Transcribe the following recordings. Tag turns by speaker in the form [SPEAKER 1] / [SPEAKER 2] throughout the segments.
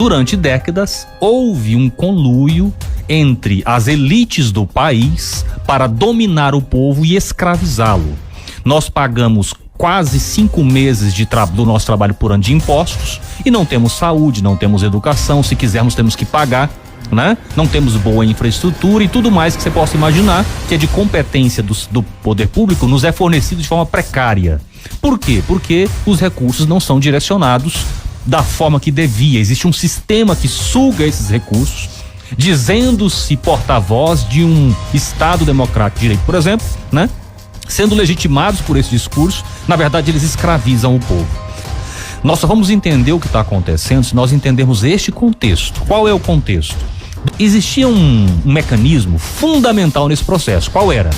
[SPEAKER 1] Durante décadas, houve um conluio entre as elites do país para dominar o povo e escravizá-lo. Nós pagamos quase 5 meses do nosso trabalho por ano de impostos e não temos saúde, não temos educação, se quisermos temos que pagar, né? Não temos boa infraestrutura e tudo mais que você possa imaginar que é de competência do poder público nos é fornecido de forma precária. Por quê? Porque os recursos não são direcionados da forma que devia. Existe um sistema que suga esses recursos, dizendo-se porta-voz de um Estado democrático de direito, por exemplo, né? Sendo legitimados por esse discurso, na verdade eles escravizam o povo. Nós só vamos entender o que está acontecendo se nós entendermos este contexto. Qual é o contexto? Existia um mecanismo fundamental nesse processo. Qual era?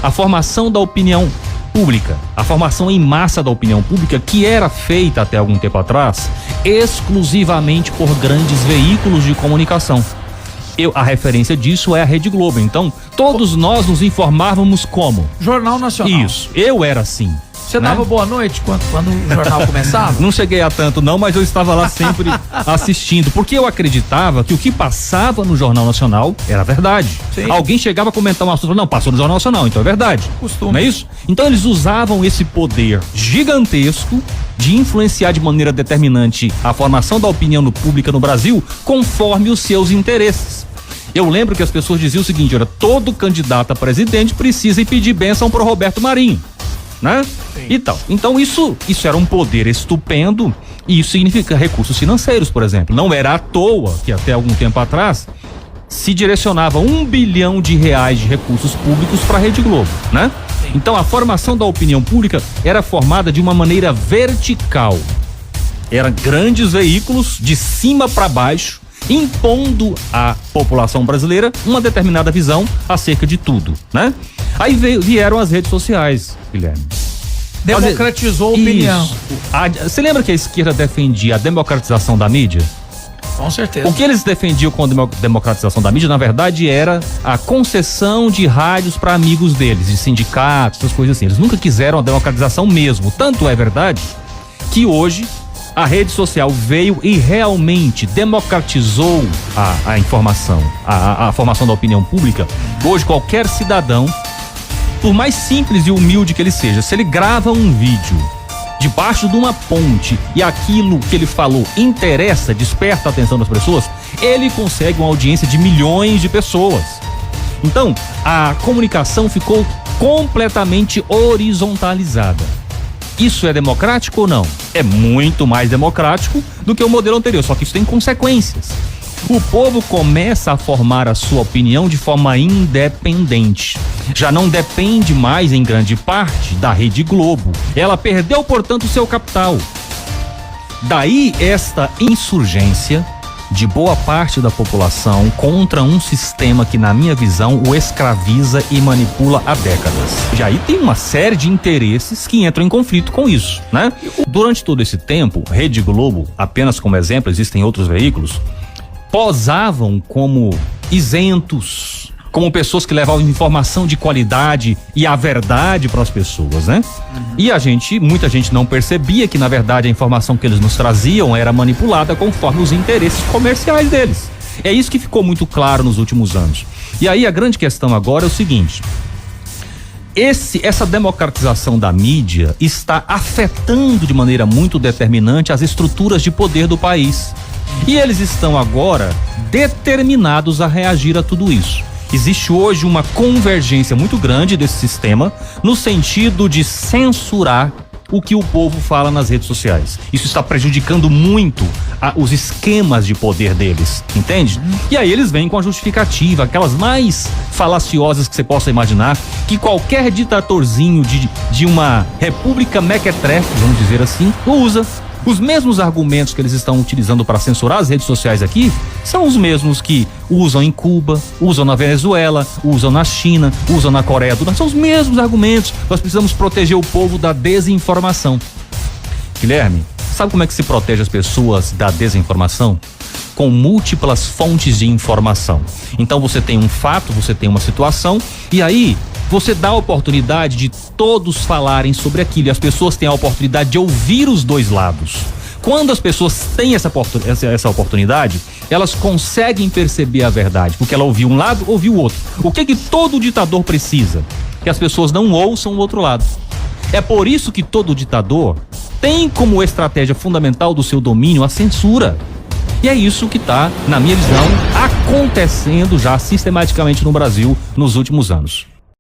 [SPEAKER 1] A formação da opinião pública, a formação em massa da opinião pública, que era feita até algum tempo atrás exclusivamente por grandes veículos de comunicação. A referência disso é a Rede Globo. Então, todos nós nos informávamos como?
[SPEAKER 2] Jornal Nacional.
[SPEAKER 1] Isso, eu era assim.
[SPEAKER 2] Você dava boa noite quando o jornal começava?
[SPEAKER 1] Não cheguei a tanto não, mas eu estava lá sempre assistindo, porque eu acreditava que o que passava no Jornal Nacional era verdade. Sim. Alguém chegava a comentar um assunto, não, passou no Jornal Nacional, então é verdade. Costume. Não é isso? Então eles usavam esse poder gigantesco de influenciar de maneira determinante a formação da opinião pública no Brasil conforme os seus interesses. Eu lembro que as pessoas diziam o seguinte, olha, todo candidato a presidente precisa ir pedir bênção pro Roberto Marinho, né? E tal. Então isso era um poder estupendo e isso significa recursos financeiros, por exemplo. Não era à toa que até algum tempo atrás se direcionava R$1 bilhão de recursos públicos para a Rede Globo, né? Sim. Então a formação da opinião pública era formada de uma maneira vertical. Eram grandes veículos de cima para baixo, impondo à população brasileira uma determinada visão acerca de tudo, né? Aí vieram as redes sociais, Guilherme.
[SPEAKER 2] Democratizou a opinião.
[SPEAKER 1] Você lembra que a esquerda defendia a democratização da mídia?
[SPEAKER 2] Com certeza.
[SPEAKER 1] O que eles defendiam com a democratização da mídia, na verdade, era a concessão de rádios para amigos deles, de sindicatos, essas coisas assim. Eles nunca quiseram a democratização mesmo. Tanto é verdade que hoje a rede social veio e realmente democratizou a informação, a formação da opinião pública. Hoje qualquer cidadão, por mais simples e humilde que ele seja, se ele grava um vídeo debaixo de uma ponte e aquilo que ele falou interessa, desperta a atenção das pessoas, ele consegue uma audiência de milhões de pessoas. Então, a comunicação ficou completamente horizontalizada. Isso é democrático ou não? É muito mais democrático do que o modelo anterior, só que isso tem consequências. O povo começa a formar a sua opinião de forma independente. Já não depende mais, em grande parte, da Rede Globo. Ela perdeu, portanto, seu capital. Daí esta insurgência de boa parte da população contra um sistema que, na minha visão, o escraviza e manipula há décadas. E aí tem uma série de interesses que entram em conflito com isso, né? Durante todo esse tempo, Rede Globo, apenas como exemplo, existem outros veículos, posavam como isentos, como pessoas que levavam informação de qualidade e a verdade para as pessoas, né? E muita gente não percebia que, na verdade, a informação que eles nos traziam era manipulada conforme os interesses comerciais deles. É isso que ficou muito claro nos últimos anos. E aí a grande questão agora é o seguinte: essa democratização da mídia está afetando de maneira muito determinante as estruturas de poder do país. E eles estão agora determinados a reagir a tudo isso. Existe hoje uma convergência muito grande desse sistema no sentido de censurar o que o povo fala nas redes sociais. Isso está prejudicando muito os esquemas de poder deles, entende? E aí eles vêm com a justificativa, aquelas mais falaciosas que você possa imaginar, que qualquer ditatorzinho de uma república mequetrefe, vamos dizer assim, usa. Os mesmos argumentos que eles estão utilizando para censurar as redes sociais aqui são os mesmos que usam em Cuba, usam na Venezuela, usam na China, usam na Coreia do Norte. São os mesmos argumentos. Nós precisamos proteger o povo da desinformação. Guilherme, sabe como é que se protege as pessoas da desinformação? Com múltiplas fontes de informação. Então você tem um fato, você tem uma situação, e aí você dá a oportunidade de todos falarem sobre aquilo, e as pessoas têm a oportunidade de ouvir os dois lados. Quando as pessoas têm essa oportunidade, elas conseguem perceber a verdade, porque ela ouviu um lado, ouviu o outro. O que todo ditador precisa? Que as pessoas não ouçam o outro lado. É por isso que todo ditador tem como estratégia fundamental do seu domínio a censura. E é isso que está, na minha visão, acontecendo já sistematicamente no Brasil nos últimos anos.